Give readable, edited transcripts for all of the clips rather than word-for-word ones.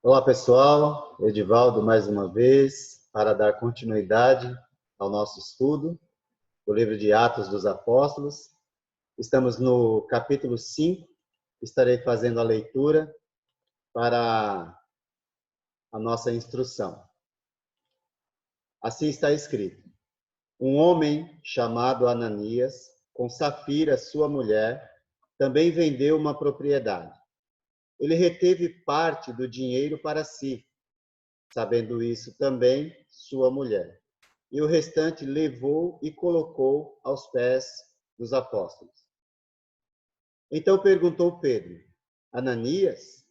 Olá, pessoal. Edivaldo mais uma vez para dar continuidade ao nosso estudo do livro de Atos dos Apóstolos. Estamos no capítulo 5. Estarei fazendo a leitura para a nossa instrução. Assim está escrito: um homem chamado Ananias, com Safira, sua mulher, também vendeu uma propriedade. Ele reteve parte do dinheiro para si, sabendo isso também sua mulher. E o restante levou e colocou aos pés dos apóstolos. Então perguntou Pedro: Ananias,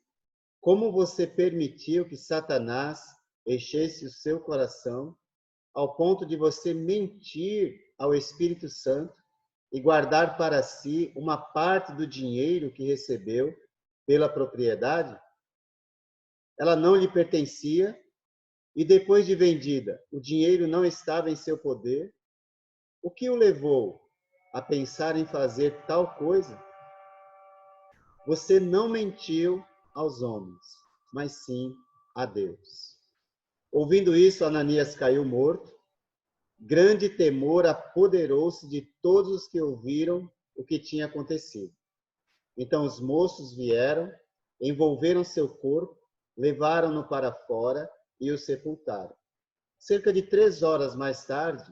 como você permitiu que Satanás enchesse o seu coração ao ponto de você mentir ao Espírito Santo e guardar para si uma parte do dinheiro que recebeu pela propriedade? Ela não lhe pertencia e depois de vendida, o dinheiro não estava em seu poder? O que o levou a pensar em fazer tal coisa? Você não mentiu aos homens, mas sim a Deus. Ouvindo isso, Ananias caiu morto. Grande temor apoderou-se de todos os que ouviram o que tinha acontecido. Então os moços vieram, envolveram seu corpo, levaram-no para fora e o sepultaram. Cerca de 3 horas mais tarde,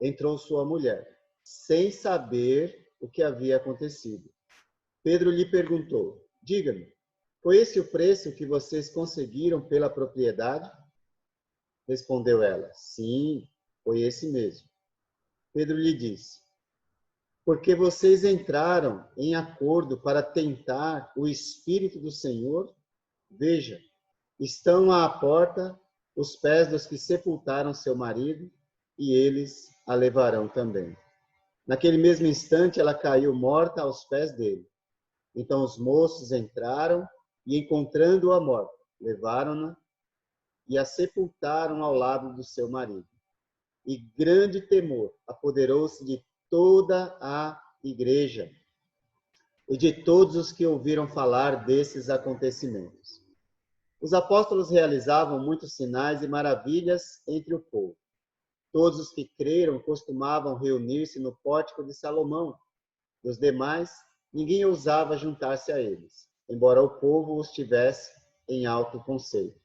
entrou sua mulher, sem saber o que havia acontecido. Pedro lhe perguntou: diga-me, foi esse o preço que vocês conseguiram pela propriedade? Respondeu ela: sim, foi esse mesmo. Pedro lhe disse: porque vocês entraram em acordo para tentar o Espírito do Senhor? Veja, estão à porta os pés dos que sepultaram seu marido, e eles a levarão também. Naquele mesmo instante, ela caiu morta aos pés dele. Então os moços entraram e, encontrando-a morta, levaram-na e a sepultaram ao lado do seu marido. E grande temor apoderou-se de toda a igreja e de todos os que ouviram falar desses acontecimentos. Os apóstolos realizavam muitos sinais e maravilhas entre o povo. Todos os que creram costumavam reunir-se no pórtico de Salomão. Dos demais, ninguém ousava juntar-se a eles, embora o povo os tivesse em alto conceito.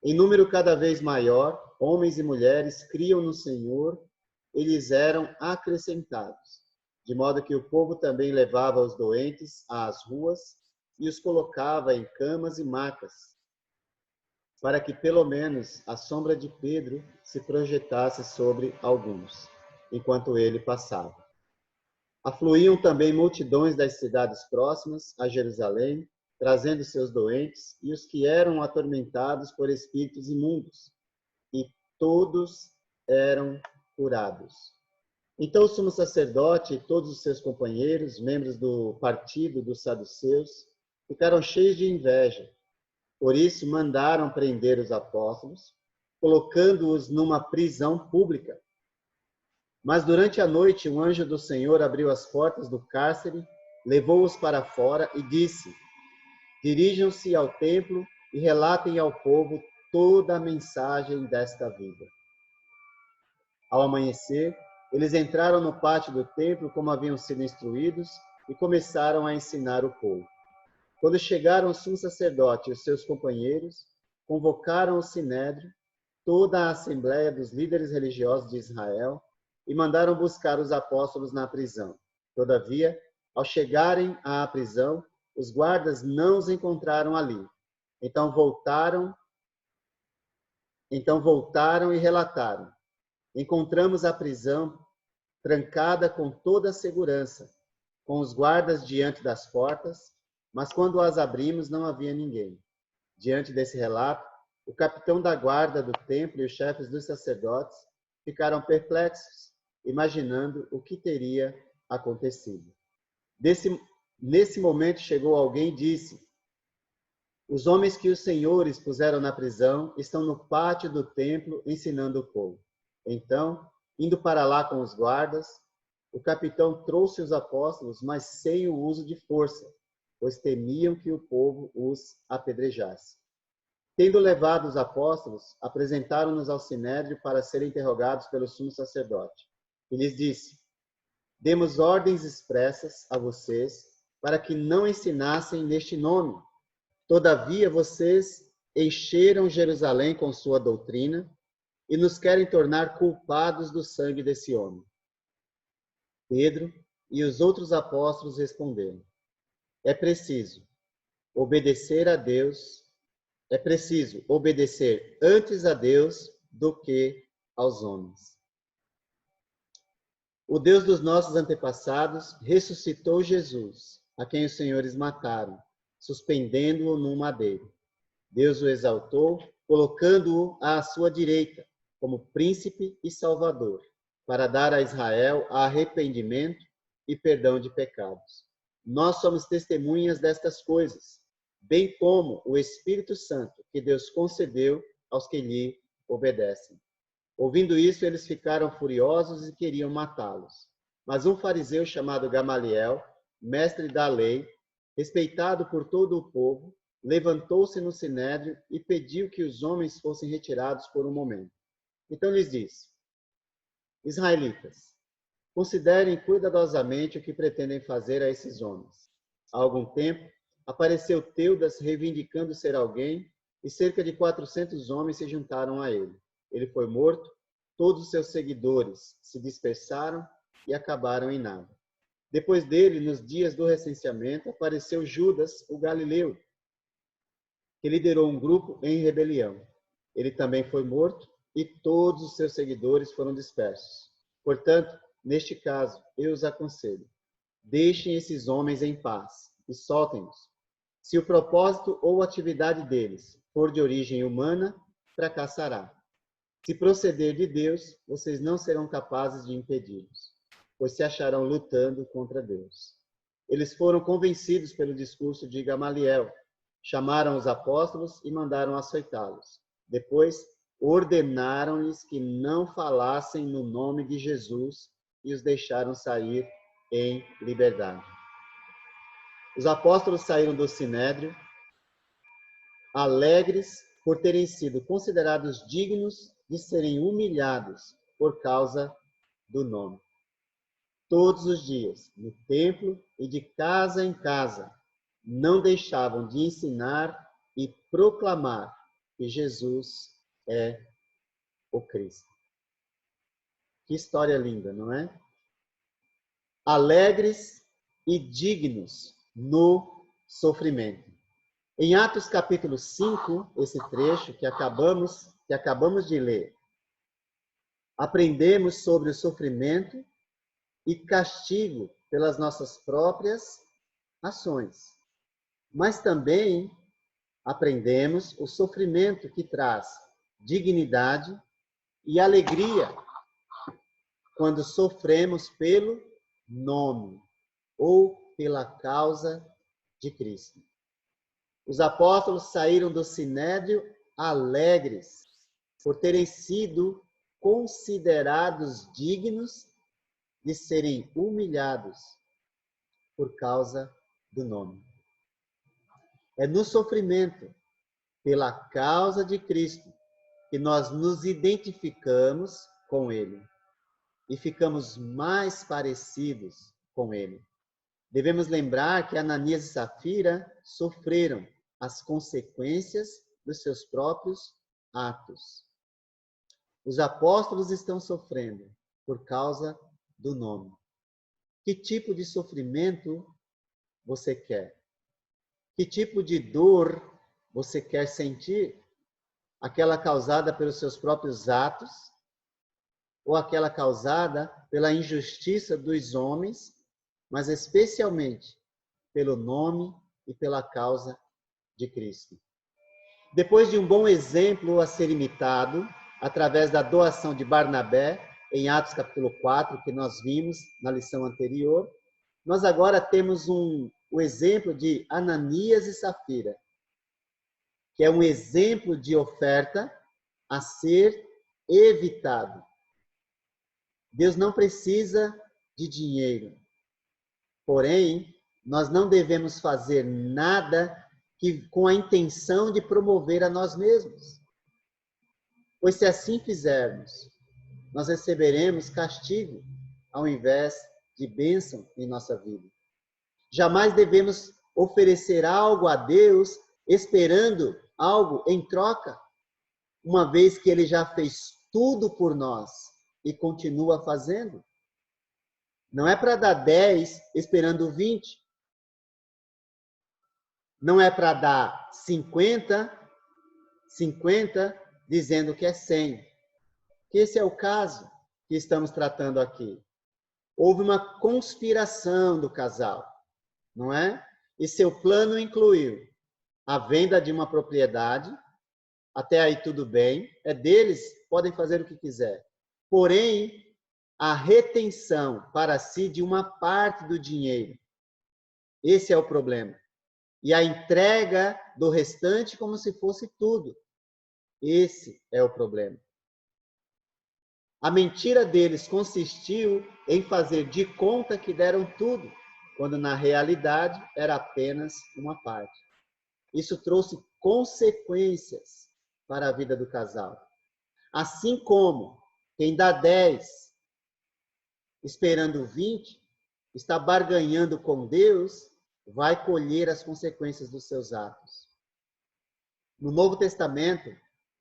Em número cada vez maior, homens e mulheres criam no Senhor, eles eram acrescentados, de modo que o povo também levava os doentes às ruas e os colocava em camas e macas, para que pelo menos a sombra de Pedro se projetasse sobre alguns, enquanto ele passava. Afluíam também multidões das cidades próximas a Jerusalém, trazendo seus doentes e os que eram atormentados por espíritos imundos, e todos eram curados. Então o sumo sacerdote e todos os seus companheiros, membros do partido dos saduceus, ficaram cheios de inveja. Por isso mandaram prender os apóstolos, colocando-os numa prisão pública. Mas durante a noite, um anjo do Senhor abriu as portas do cárcere, levou-os para fora e disse: dirijam-se ao templo e relatem ao povo toda a mensagem desta vida. Ao amanhecer, eles entraram no pátio do templo como haviam sido instruídos e começaram a ensinar o povo. Quando chegaram o sumo sacerdote e os seus companheiros, convocaram o sinédrio, toda a assembleia dos líderes religiosos de Israel, e mandaram buscar os apóstolos na prisão. Todavia, ao chegarem à prisão, os guardas não os encontraram ali. Então voltaram e relataram: encontramos a prisão trancada com toda a segurança, com os guardas diante das portas, mas quando as abrimos não havia ninguém. Diante desse relato, o capitão da guarda do templo e os chefes dos sacerdotes ficaram perplexos, imaginando o que teria acontecido. Nesse momento chegou alguém e disse: os homens que os senhores puseram na prisão estão no pátio do templo ensinando o povo. Então, indo para lá com os guardas, o capitão trouxe os apóstolos, mas sem o uso de força, pois temiam que o povo os apedrejasse. Tendo levado os apóstolos, apresentaram-nos ao sinédrio para serem interrogados pelo sumo sacerdote. E lhes disse: demos ordens expressas a vocês para que não ensinassem neste nome. Todavia vocês encheram Jerusalém com sua doutrina e nos querem tornar culpados do sangue desse homem. Pedro e os outros apóstolos responderam: é preciso obedecer antes a Deus do que aos homens. O Deus dos nossos antepassados ressuscitou Jesus, a quem os senhores mataram, suspendendo-o num madeiro. Deus o exaltou, colocando-o à sua direita, como príncipe e salvador, para dar a Israel arrependimento e perdão de pecados. Nós somos testemunhas destas coisas, bem como o Espírito Santo, que Deus concedeu aos que lhe obedecem. Ouvindo isso, eles ficaram furiosos e queriam matá-los. Mas um fariseu chamado Gamaliel, mestre da lei, respeitado por todo o povo, levantou-se no sinédrio e pediu que os homens fossem retirados por um momento. Então lhes disse: israelitas, considerem cuidadosamente o que pretendem fazer a esses homens. Há algum tempo, apareceu Teudas reivindicando ser alguém, e cerca de 400 homens se juntaram a ele. Ele foi morto, todos os seus seguidores se dispersaram e acabaram em nada. Depois dele, nos dias do recenseamento, apareceu Judas, o galileu, que liderou um grupo em rebelião. Ele também foi morto e todos os seus seguidores foram dispersos. Portanto, neste caso, eu os aconselho: deixem esses homens em paz e soltem-nos. Se o propósito ou atividade deles for de origem humana, fracassará. Se proceder de Deus, vocês não serão capazes de impedi-los, pois se acharão lutando contra Deus. Eles foram convencidos pelo discurso de Gamaliel, chamaram os apóstolos e mandaram açoitá-los. Depois, ordenaram-lhes que não falassem no nome de Jesus e os deixaram sair em liberdade. Os apóstolos saíram do sinédrio, alegres por terem sido considerados dignos de serem humilhados por causa do nome. Todos os dias, no templo e de casa em casa, não deixavam de ensinar e proclamar que Jesus é o Cristo. Que história linda, não é? Alegres e dignos no sofrimento. Em Atos capítulo 5, esse trecho que acabamos de ler, aprendemos sobre o sofrimento e castigo pelas nossas próprias ações. Mas também aprendemos o sofrimento que traz dignidade e alegria quando sofremos pelo nome ou pela causa de Cristo. Os apóstolos saíram do sinédrio alegres por terem sido considerados dignos de serem humilhados por causa do nome. É no sofrimento, pela causa de Cristo, que nós nos identificamos com Ele e ficamos mais parecidos com Ele. Devemos lembrar que Ananias e Safira sofreram as consequências dos seus próprios atos. Os apóstolos estão sofrendo por causa do nome. Que tipo de sofrimento você quer? Que tipo de dor você quer sentir? Aquela causada pelos seus próprios atos? Ou aquela causada pela injustiça dos homens, mas especialmente pelo nome e pela causa de Cristo? Depois de um bom exemplo a ser imitado, através da doação de Barnabé, em Atos capítulo 4, que nós vimos na lição anterior, nós agora temos o exemplo de Ananias e Safira, que é um exemplo de oferta a ser evitado. Deus não precisa de dinheiro, porém, nós não devemos fazer nada que com a intenção de promover a nós mesmos. Pois se assim fizermos, nós receberemos castigo ao invés de bênção em nossa vida. Jamais devemos oferecer algo a Deus esperando algo em troca, uma vez que Ele já fez tudo por nós e continua fazendo. Não é para dar 10 esperando 20. Não é para dar 50 dizendo que é 100. Que esse é o caso que estamos tratando aqui. Houve uma conspiração do casal, não é? E seu plano incluiu a venda de uma propriedade. Até aí tudo bem, é deles, podem fazer o que quiser. Porém, a retenção para si de uma parte do dinheiro. Esse é o problema. E a entrega do restante como se fosse tudo. Esse é o problema. A mentira deles consistiu em fazer de conta que deram tudo, quando na realidade era apenas uma parte. Isso trouxe consequências para a vida do casal. Assim como quem dá 10 esperando 20, está barganhando com Deus, vai colher as consequências dos seus atos. No Novo Testamento,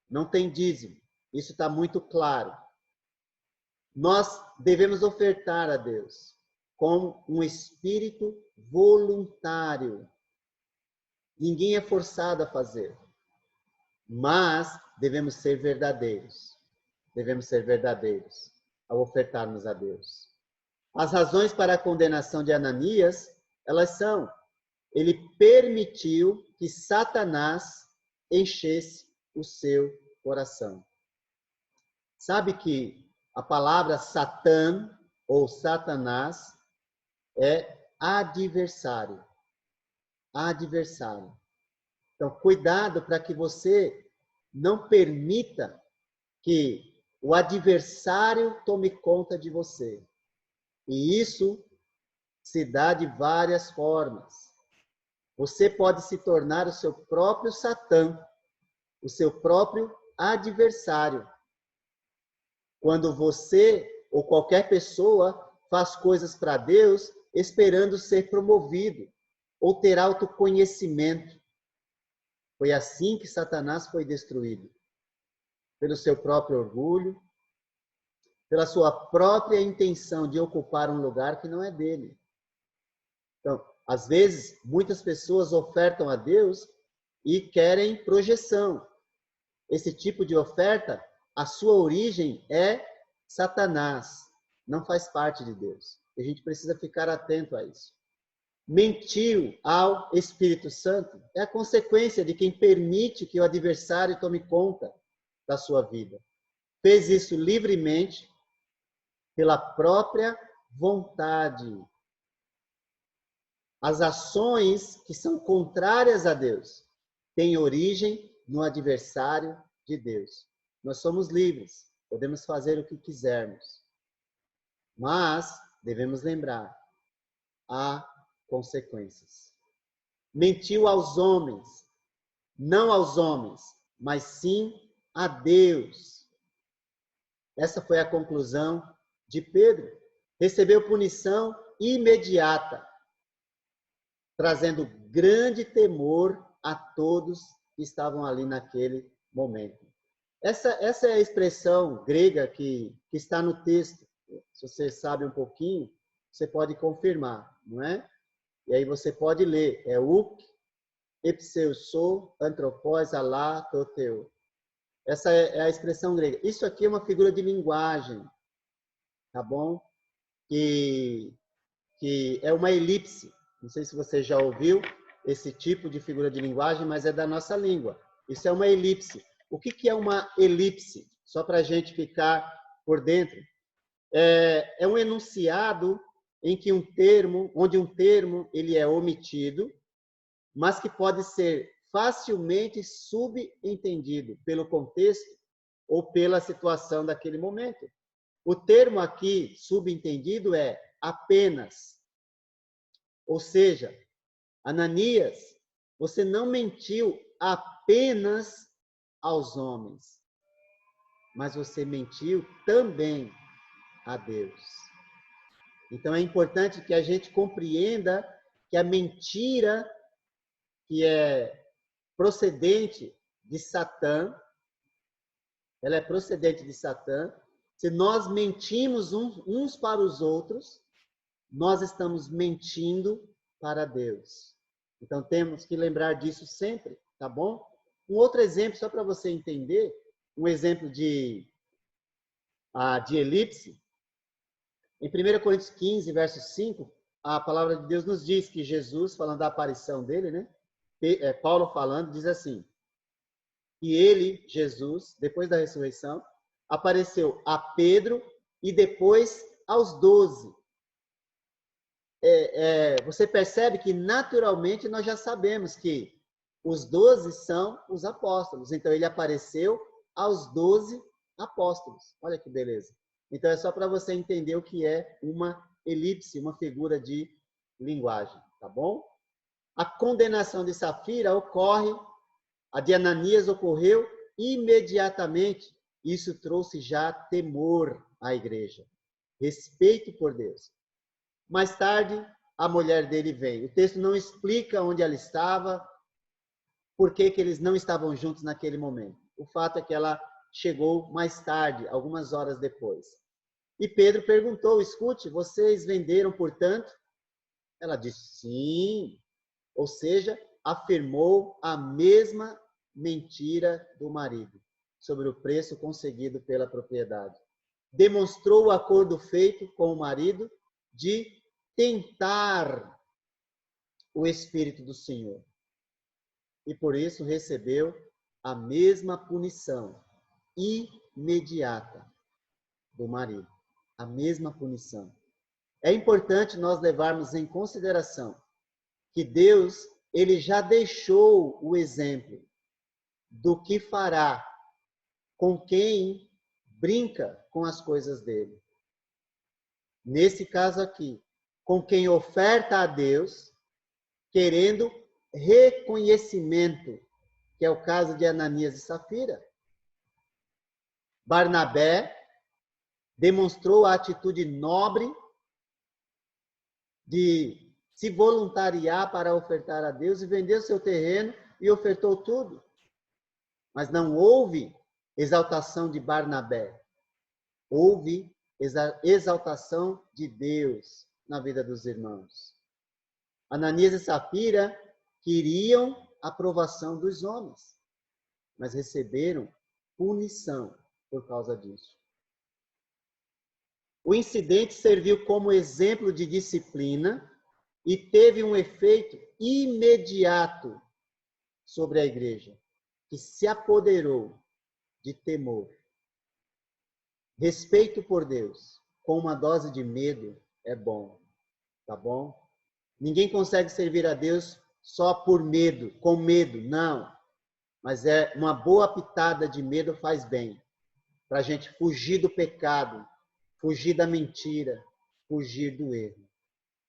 não tem dízimo. Isso está muito claro. Nós devemos ofertar a Deus com um espírito voluntário. Ninguém é forçado a fazer. Mas devemos ser verdadeiros. Devemos ser verdadeiros ao ofertarmos a Deus. As razões para a condenação de Ananias, elas são: ele permitiu que Satanás enchesse o seu coração. Sabe que a palavra Satã ou Satanás é adversário. Adversário. Então, cuidado para que você não permita que o adversário tome conta de você. E isso se dá de várias formas. Você pode se tornar o seu próprio Satã, o seu próprio adversário. Quando você ou qualquer pessoa faz coisas para Deus esperando ser promovido ou ter autoconhecimento. Foi assim que Satanás foi destruído. Pelo seu próprio orgulho, pela sua própria intenção de ocupar um lugar que não é dele. Então, às vezes, muitas pessoas ofertam a Deus e querem projeção. Esse tipo de oferta, a sua origem é Satanás, não faz parte de Deus. A gente precisa ficar atento a isso. Mentiu ao Espírito Santo é a consequência de quem permite que o adversário tome conta da sua vida. Fez isso livremente, pela própria vontade. As ações que são contrárias a Deus têm origem no adversário de Deus. Nós somos livres, podemos fazer o que quisermos. Mas devemos lembrar, há consequências. Mentiu aos homens, não aos homens, mas sim a Deus. Essa foi a conclusão de Pedro. Recebeu punição imediata, trazendo grande temor a todos que estavam ali naquele momento. Essa é a expressão grega que está no texto. Se você sabe um pouquinho, você pode confirmar, não é? E aí você pode ler, é uk, epseuso, antropós, alá, toteu. Essa é a expressão grega. Isso aqui é uma figura de linguagem, tá bom? Que é uma elipse. Não sei se você já ouviu esse tipo de figura de linguagem, mas é da nossa língua. Isso é uma elipse. O que é uma elipse? Só para a gente ficar por dentro. É um enunciado em que onde um termo ele é omitido, mas que pode ser facilmente subentendido pelo contexto ou pela situação daquele momento. O termo aqui subentendido é apenas. Ou seja, Ananias você não mentiu apenas aos homens, mas você mentiu também a Deus. Então é importante que a gente compreenda que a mentira que é procedente de Satã, ela é procedente de Satã. Se nós mentimos uns para os outros, nós estamos mentindo para Deus. Então temos que lembrar disso sempre, tá bom? Um outro exemplo, só para você entender, um exemplo de elipse. Em 1 Coríntios 15, verso 5, a palavra de Deus nos diz que Jesus, falando da aparição dele, né? Paulo falando, diz assim, que ele, Jesus, depois da ressurreição, apareceu a Pedro e depois aos 12. Você percebe que naturalmente nós já sabemos que os 12 são os apóstolos. Então ele apareceu aos 12 apóstolos. Olha que beleza. Então é só para você entender o que é uma elipse, uma figura de linguagem, tá bom? A condenação de Safira ocorre, a de Ananias ocorreu imediatamente. Isso trouxe já temor à igreja, respeito por Deus. Mais tarde, a mulher dele vem. O texto não explica onde ela estava, por que eles não estavam juntos naquele momento. O fato é que ela chegou mais tarde, algumas horas depois. E Pedro perguntou, escute, vocês venderam, portanto? Ela disse, sim. Ou seja, afirmou a mesma mentira do marido sobre o preço conseguido pela propriedade. Demonstrou o acordo feito com o marido de tentar o Espírito do Senhor. E por isso recebeu a mesma punição imediata do marido. A mesma punição. É importante nós levarmos em consideração que Deus, ele já deixou o exemplo do que fará com quem brinca com as coisas dele. Nesse caso aqui, com quem oferta a Deus, querendo reconhecimento, que é o caso de Ananias e Safira. Barnabé demonstrou a atitude nobre de se voluntariar para ofertar a Deus e vendeu seu terreno e ofertou tudo. Mas não houve exaltação de Barnabé. Houve exaltação de Deus na vida dos irmãos. Ananias e Safira queriam a aprovação dos homens, mas receberam punição por causa disso. O incidente serviu como exemplo de disciplina e teve um efeito imediato sobre a igreja, que se apoderou de temor. Respeito por Deus, com uma dose de medo, é bom, tá bom? Ninguém consegue servir a Deus só por medo, com medo, não. Mas uma boa pitada de medo faz bem, para a gente fugir do pecado, fugir da mentira, fugir do erro,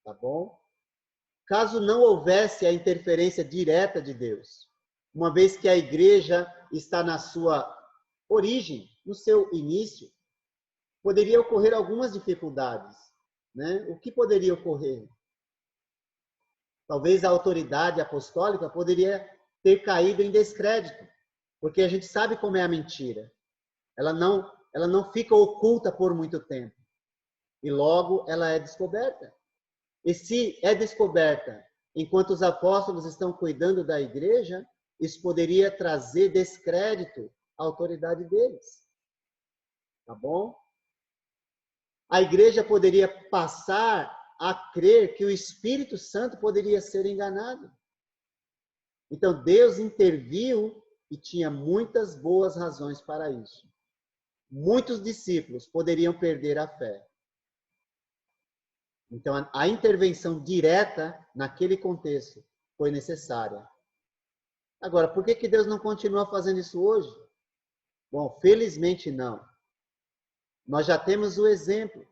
tá bom? Caso não houvesse a interferência direta de Deus, uma vez que a igreja está na sua origem, no seu início, poderia ocorrer algumas dificuldades, né? O que poderia ocorrer? Talvez a autoridade apostólica poderia ter caído em descrédito, porque a gente sabe como é a mentira. Ela não fica oculta por muito tempo. E logo ela é descoberta. E se é descoberta enquanto os apóstolos estão cuidando da igreja, isso poderia trazer descrédito à autoridade deles. Tá bom? A igreja poderia passar a crer que o Espírito Santo poderia ser enganado. Então Deus interviu e tinha muitas boas razões para isso. Muitos discípulos poderiam perder a fé. Então a intervenção direta naquele contexto foi necessária. Agora, por que Deus não continua fazendo isso hoje? Bom, felizmente não. Nós já temos o exemplo.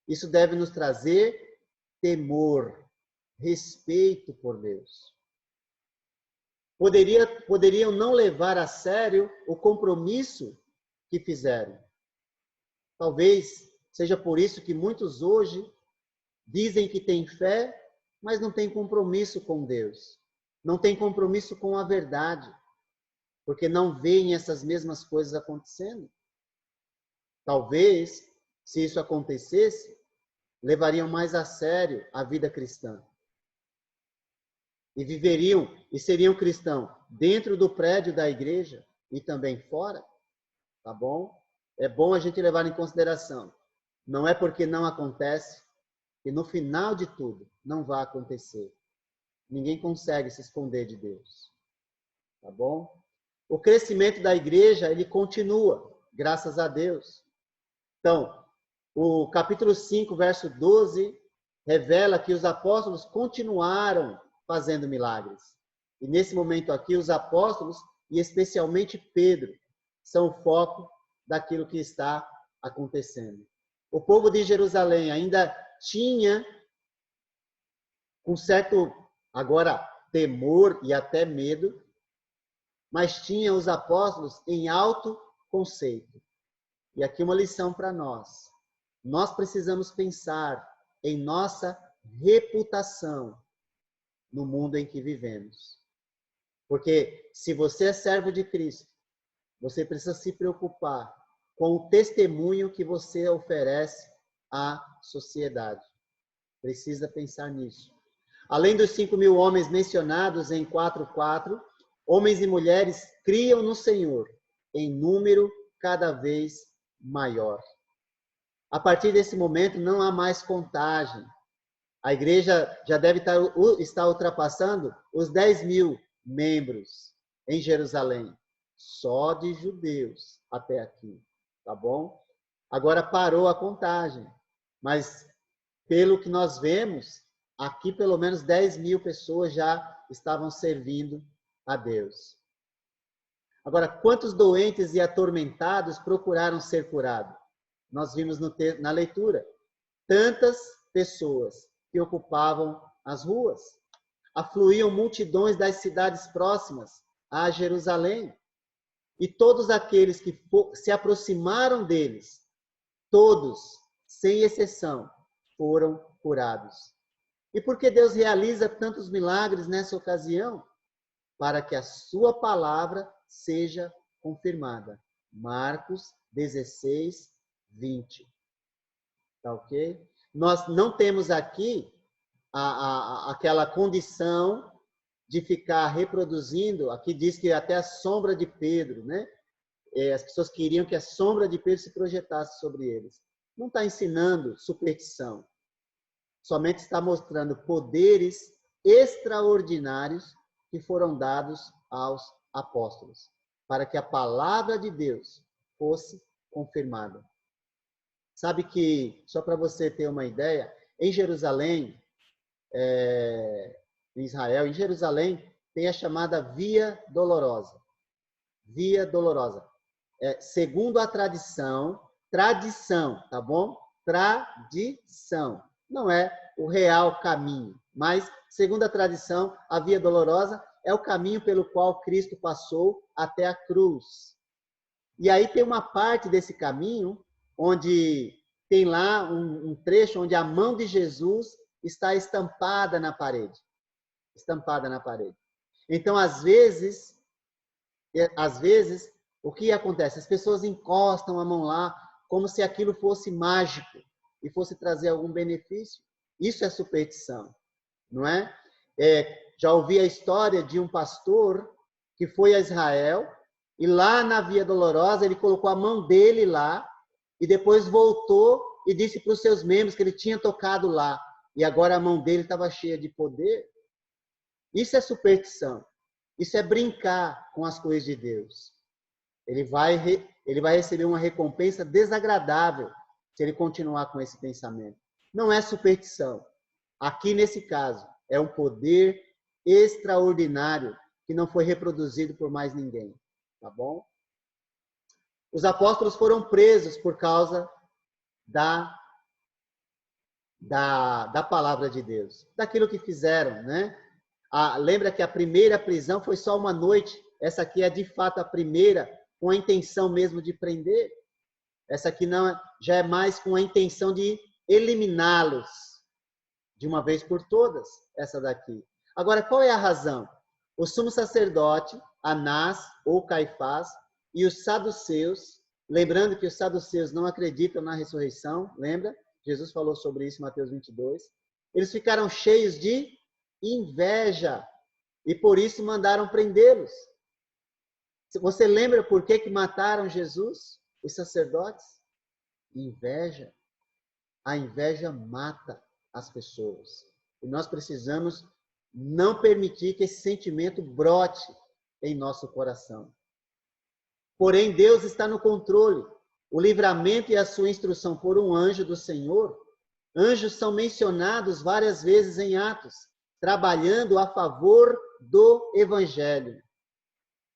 Isso deve nos trazer temor, respeito por Deus. poderiam não levar a sério o compromisso que fizeram. Talvez seja por isso que muitos hoje dizem que têm fé, mas não têm compromisso com Deus. Não têm compromisso com a verdade, porque não veem essas mesmas coisas acontecendo. Talvez, se isso acontecesse, levariam mais a sério a vida cristã. E viveriam e seriam cristãos dentro do prédio da igreja e também fora. Tá bom? É bom a gente levar em consideração. Não é porque não acontece que no final de tudo não vai acontecer. Ninguém consegue se esconder de Deus. Tá bom? O crescimento da igreja, ele continua, graças a Deus. Então, o capítulo 5, verso 12, revela que os apóstolos continuaram fazendo milagres. E nesse momento aqui, os apóstolos, e especialmente Pedro, são o foco daquilo que está acontecendo. O povo de Jerusalém ainda tinha um certo, agora, temor e até medo, mas tinha os apóstolos em alto conceito. E aqui uma lição para nós. Nós precisamos pensar em nossa reputação no mundo em que vivemos. Porque se você é servo de Cristo, você precisa se preocupar com o testemunho que você oferece à sociedade. Precisa pensar nisso. Além dos 5.000 homens mencionados em 4:4, homens e mulheres criam no Senhor em número cada vez maior. A partir desse momento não há mais contagem. A igreja já deve estar ultrapassando os 10.000 membros em Jerusalém. Só de judeus até aqui, tá bom? Agora parou a contagem, mas pelo que nós vemos, aqui pelo menos 10.000 pessoas já estavam servindo a Deus. Agora, quantos doentes e atormentados procuraram ser curados? Nós vimos na leitura. Tantas pessoas que ocupavam as ruas. Afluíam multidões das cidades próximas a Jerusalém. E todos aqueles que se aproximaram deles, todos, sem exceção, foram curados. E por que Deus realiza tantos milagres nessa ocasião? Para que a sua palavra seja confirmada. Marcos 16, 20. Tá ok? Nós não temos aqui aquela condição de ficar reproduzindo. Aqui diz que até a sombra de Pedro, né? As pessoas queriam que a sombra de Pedro se projetasse sobre eles. Não está ensinando superstição. Somente está mostrando poderes extraordinários que foram dados aos apóstolos, para que a palavra de Deus fosse confirmada. Sabe que, só para você ter uma ideia, em Jerusalém, em Israel, em Jerusalém, tem a chamada Via Dolorosa. Via Dolorosa. Segundo a tradição, tá bom? Tradição. Não é o real caminho, mas, segundo a tradição, a Via Dolorosa é o caminho pelo qual Cristo passou até a cruz. E aí tem uma parte desse caminho onde tem lá um trecho onde a mão de Jesus está estampada na parede. Estampada na parede. Então, às vezes, o que acontece? As pessoas encostam a mão lá como se aquilo fosse mágico e fosse trazer algum benefício. Isso é superstição, não é? Já ouvi a história de um pastor que foi a Israel e lá na Via Dolorosa ele colocou a mão dele lá e depois voltou e disse para os seus membros que ele tinha tocado lá e agora a mão dele estava cheia de poder. Isso é superstição. Isso é brincar com as coisas de Deus. Ele vai receber uma recompensa desagradável se ele continuar com esse pensamento. Não é superstição. Aqui, nesse caso, é um poder extraordinário que não foi reproduzido por mais ninguém. Tá bom? Os apóstolos foram presos por causa da palavra de Deus, daquilo que fizeram, né? Lembra que a primeira prisão foi só uma noite. Essa aqui é de fato a primeira, com a intenção mesmo de prender. Essa aqui não, já é mais com a intenção de eliminá-los de uma vez por todas, essa daqui. Agora, qual é a razão? O sumo sacerdote, Anás ou Caifás, e os saduceus, lembrando que os saduceus não acreditam na ressurreição, lembra? Jesus falou sobre isso em Mateus 22. Eles ficaram cheios de inveja e por isso mandaram prendê-los. Você lembra por que mataram Jesus, os sacerdotes? Inveja. A inveja mata as pessoas. E nós precisamos não permitir que esse sentimento brote em nosso coração. Porém, Deus está no controle. O livramento e a sua instrução por um anjo do Senhor. Anjos são mencionados várias vezes em Atos, trabalhando a favor do Evangelho.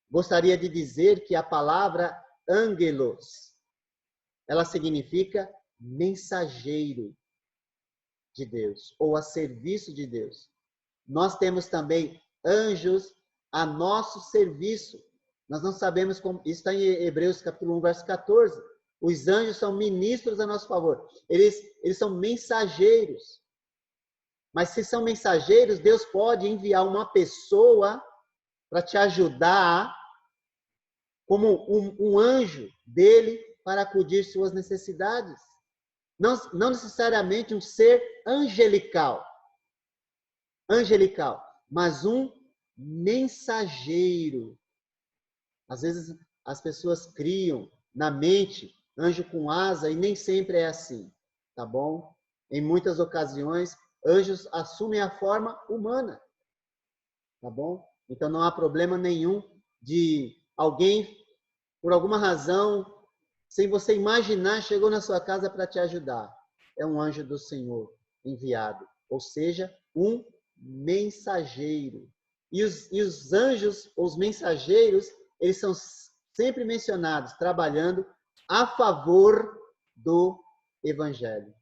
Gostaria de dizer que a palavra angelos, ela significa mensageiro de Deus, ou a serviço de Deus. Nós temos também anjos a nosso serviço. Nós não sabemos como, isso está em Hebreus capítulo 1, verso 14. Os anjos são ministros a nosso favor. Eles são mensageiros. Mas se são mensageiros, Deus pode enviar uma pessoa para te ajudar como um anjo dele para acudir suas necessidades. Não necessariamente um ser angelical, mas um mensageiro. Às vezes as pessoas criam na mente anjo com asa e nem sempre é assim, tá bom? Em muitas ocasiões, anjos assumem a forma humana, tá bom? Então não há problema nenhum de alguém, por alguma razão, sem você imaginar, chegou na sua casa para te ajudar. É um anjo do Senhor enviado, ou seja, um mensageiro. E os anjos, os mensageiros, eles são sempre mencionados, trabalhando a favor do Evangelho.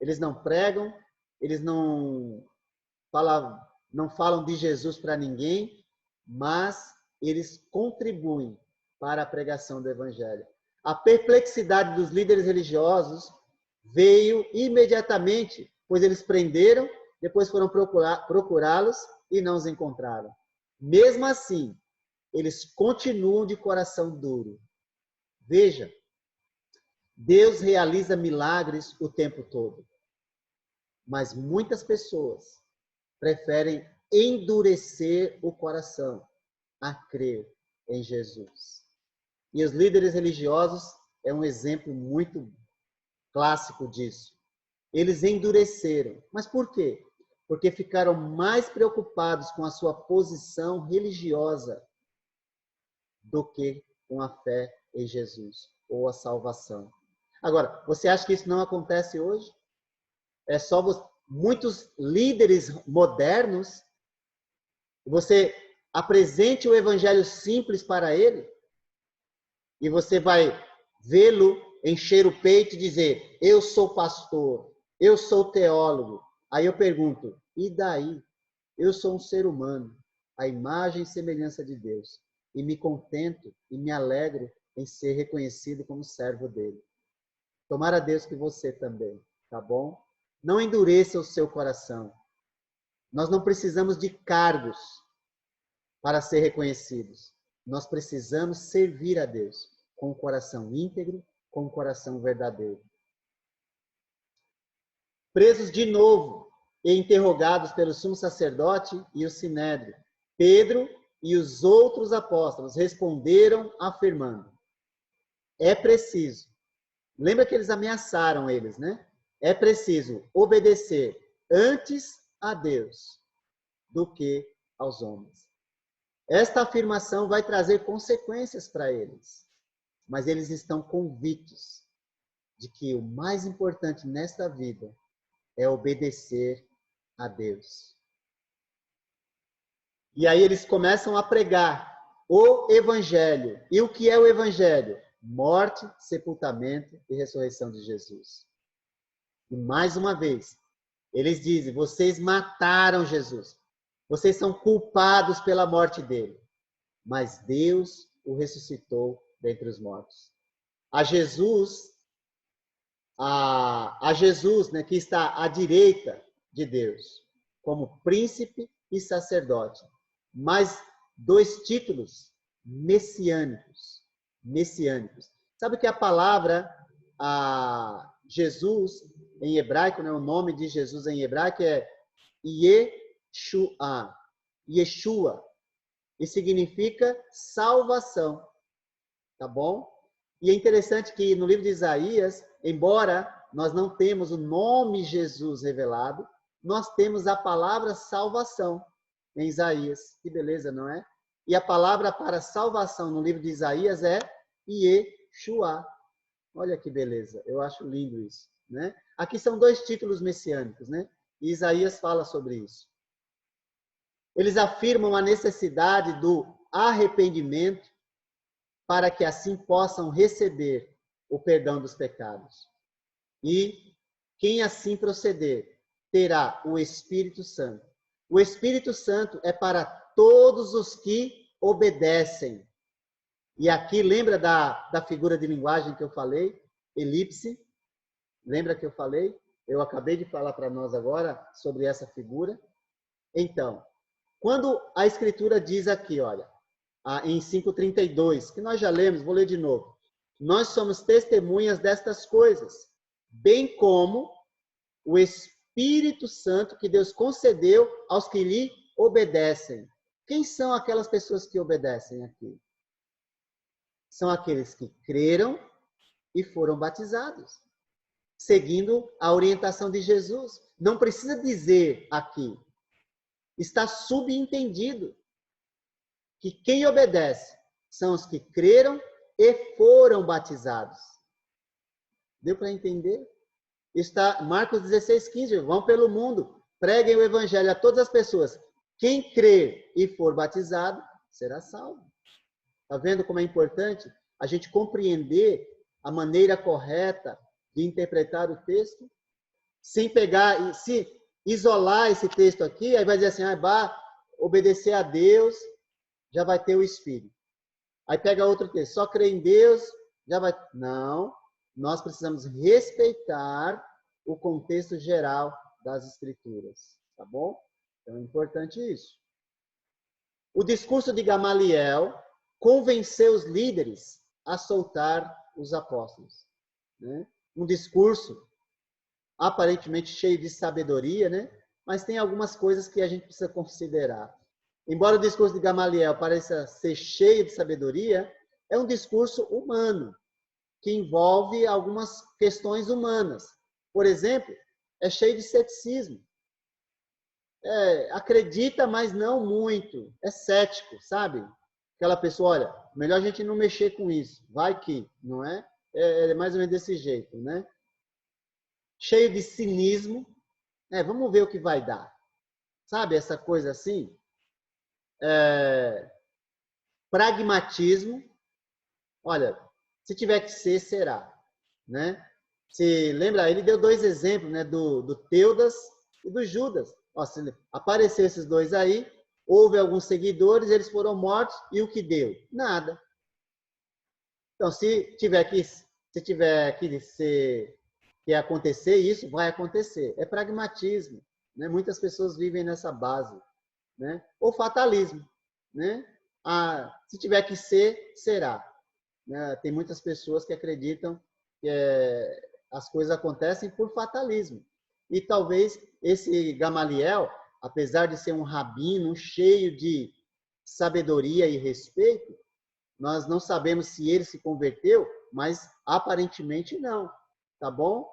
Eles não pregam, eles não falam de Jesus para ninguém, mas eles contribuem para a pregação do Evangelho. A perplexidade dos líderes religiosos veio imediatamente, pois eles prenderam, depois foram procurá-los e não os encontraram. Mesmo assim, eles continuam de coração duro. Veja, Deus realiza milagres o tempo todo, mas muitas pessoas preferem endurecer o coração a crer em Jesus. E os líderes religiosos é um exemplo muito clássico disso. Eles endureceram. Mas por quê? Porque ficaram mais preocupados com a sua posição religiosa do que com a fé em Jesus ou a salvação. Agora, você acha que isso não acontece hoje? É só muitos líderes modernos, você apresente o evangelho simples para ele e você vai vê-lo encher o peito e dizer: eu sou pastor, eu sou teólogo. Aí eu pergunto: e daí? Eu sou um ser humano, a imagem e semelhança de Deus, e me contento e me alegro em ser reconhecido como servo dele. Tomara a Deus que você também, tá bom? Não endureça o seu coração. Nós não precisamos de cargos para ser reconhecidos. Nós precisamos servir a Deus com o coração íntegro, com o coração verdadeiro. Presos de novo e interrogados pelo sumo sacerdote e o sinédrio, Pedro e os outros apóstolos responderam afirmando: é preciso. Lembra que eles ameaçaram eles, né? É preciso obedecer antes a Deus do que aos homens. Esta afirmação vai trazer consequências para eles, mas eles estão convictos de que o mais importante nesta vida é obedecer a Deus. E aí eles começam a pregar o Evangelho. E o que é o Evangelho? Morte, sepultamento e ressurreição de Jesus. E mais uma vez, eles dizem: vocês mataram Jesus. Vocês são culpados pela morte dele. Mas Deus o ressuscitou dentre os mortos. A Jesus, né, que está à direita de Deus, como príncipe e sacerdote. Mais dois títulos messiânicos. Messiânicos. Sabe que a palavra Jesus, em hebraico, né, o nome de Jesus em hebraico é Yeshua. Yeshua. E significa salvação. Tá bom? E é interessante que no livro de Isaías, embora nós não temos o nome Jesus revelado, nós temos a palavra salvação em Isaías. Que beleza, não é? E a palavra para salvação no livro de Isaías é Yeshua. Olha que beleza, eu acho lindo isso, né? Aqui são dois títulos messiânicos, né? E Isaías fala sobre isso. Eles afirmam a necessidade do arrependimento para que assim possam receber o perdão dos pecados. E quem assim proceder terá o Espírito Santo. O Espírito Santo é para todos os que obedecem. E aqui, lembra da figura de linguagem que eu falei? Elipse. Lembra que eu falei? Eu acabei de falar para nós agora sobre essa figura. Então, quando a Escritura diz aqui, olha, em 5:32, que nós já lemos, vou ler de novo. Nós somos testemunhas destas coisas, bem como o Espírito Santo que Deus concedeu aos que lhe obedecem. Quem são aquelas pessoas que obedecem aqui? São aqueles que creram e foram batizados, seguindo a orientação de Jesus. Não precisa dizer aqui. Está subentendido que quem obedece são os que creram e foram batizados. Deu para entender? Está Marcos 16:15. Vão pelo mundo, preguem o evangelho a todas as pessoas. Quem crer e for batizado será salvo. Está vendo como é importante a gente compreender a maneira correta de interpretar o texto? Sem pegar e se isolar esse texto aqui, aí vai dizer assim, obedecer a Deus, já vai ter o Espírito. Aí pega outro texto, só crer em Deus, já vai... Não, nós precisamos respeitar o contexto geral das Escrituras, tá bom? Então é importante isso. O discurso de Gamaliel convenceu os líderes a soltar os apóstolos, né? Um discurso aparentemente cheio de sabedoria, né? Mas tem algumas coisas que a gente precisa considerar. Embora o discurso de Gamaliel pareça ser cheio de sabedoria, é um discurso humano, que envolve algumas questões humanas. Por exemplo, é cheio de ceticismo. Acredita, mas não muito. É cético, sabe? Aquela pessoa, olha, melhor a gente não mexer com isso. Vai que, não é? É mais ou menos desse jeito, né? Cheio de cinismo. Vamos ver o que vai dar. Sabe essa coisa assim? Pragmatismo. Olha, se tiver que ser, será. Né? Se lembra, ele deu dois exemplos, né? Do Teudas e do Judas. Ó, se aparecer esses dois aí, houve alguns seguidores, eles foram mortos, e o que deu? Nada. Então, se tiver que acontecer isso, vai acontecer. É pragmatismo. Né? Muitas pessoas vivem nessa base. Né? Ou fatalismo. Né? Se tiver que ser, será. Né? Tem muitas pessoas que acreditam que as coisas acontecem por fatalismo. E talvez esse Gamaliel, apesar de ser um rabino cheio de sabedoria e respeito, nós não sabemos se ele se converteu, mas aparentemente não. Tá bom?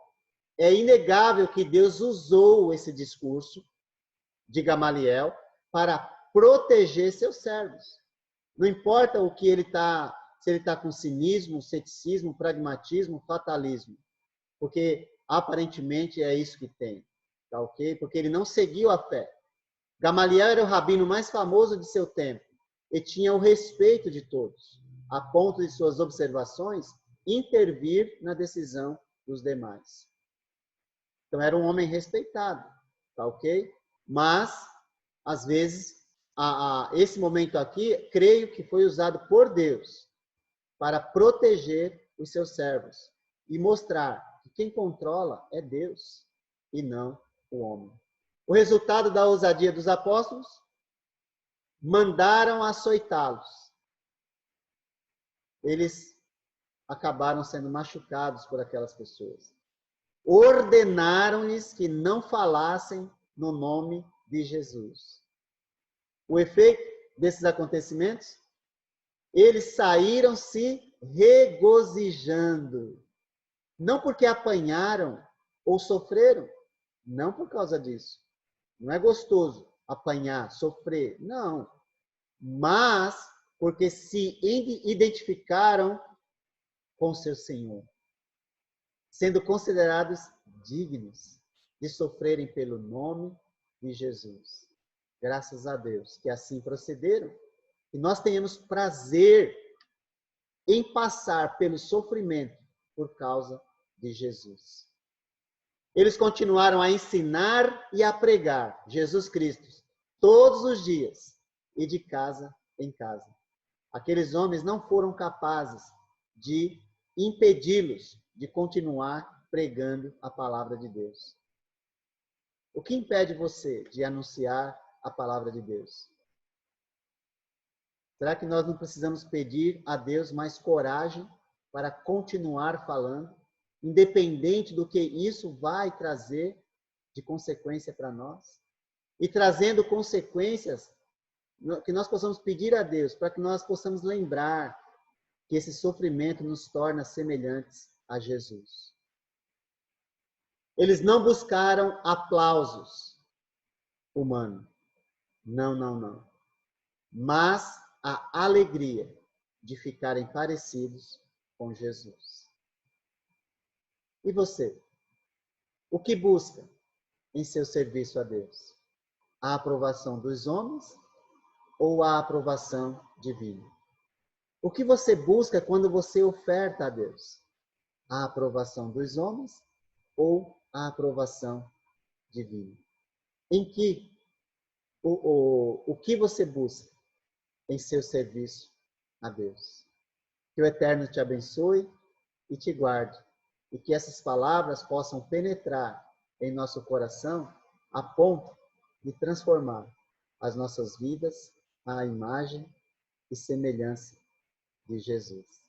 É inegável que Deus usou esse discurso de Gamaliel para proteger seus servos. Não importa o que ele está, se ele está com cinismo, ceticismo, pragmatismo, fatalismo, porque aparentemente é isso que tem, tá ok? Porque ele não seguiu a fé. Gamaliel era o rabino mais famoso de seu tempo e tinha o respeito de todos, a ponto de suas observações intervir na decisão dos demais. Então era um homem respeitado, tá ok? Mas às vezes, esse momento aqui, creio que foi usado por Deus para proteger os seus servos e mostrar que quem controla é Deus e não o homem. O resultado da ousadia dos apóstolos? Mandaram açoitá-los. Eles acabaram sendo machucados por aquelas pessoas. Ordenaram-lhes que não falassem no nome de Jesus. O efeito desses acontecimentos? Eles saíram se regozijando. Não porque apanharam ou sofreram. Não por causa disso. Não é gostoso apanhar, sofrer. Não. Mas porque se identificaram com seu Senhor, sendo considerados dignos de sofrerem pelo nome de Jesus. Graças a Deus que assim procederam. E nós tenhamos prazer em passar pelo sofrimento por causa de Jesus. Eles continuaram a ensinar e a pregar Jesus Cristo todos os dias e de casa em casa. Aqueles homens não foram capazes de impedi-los de continuar pregando a palavra de Deus. O que impede você de anunciar a palavra de Deus? Será que nós não precisamos pedir a Deus mais coragem para continuar falando, independente do que isso vai trazer de consequência para nós? E trazendo consequências, que nós possamos pedir a Deus para que nós possamos lembrar que esse sofrimento nos torna semelhantes a Jesus. Eles não buscaram aplausos humanos. Não, não, não. Mas a alegria de ficarem parecidos com Jesus. E você? O que busca em seu serviço a Deus? A aprovação dos homens ou a aprovação divina? O que você busca quando você oferta a Deus? A aprovação dos homens ou a aprovação divina? Em que o que você busca em seu serviço a Deus? Que o Eterno te abençoe e te guarde, e que essas palavras possam penetrar em nosso coração a ponto de transformar as nossas vidas à imagem e semelhança de Jesus.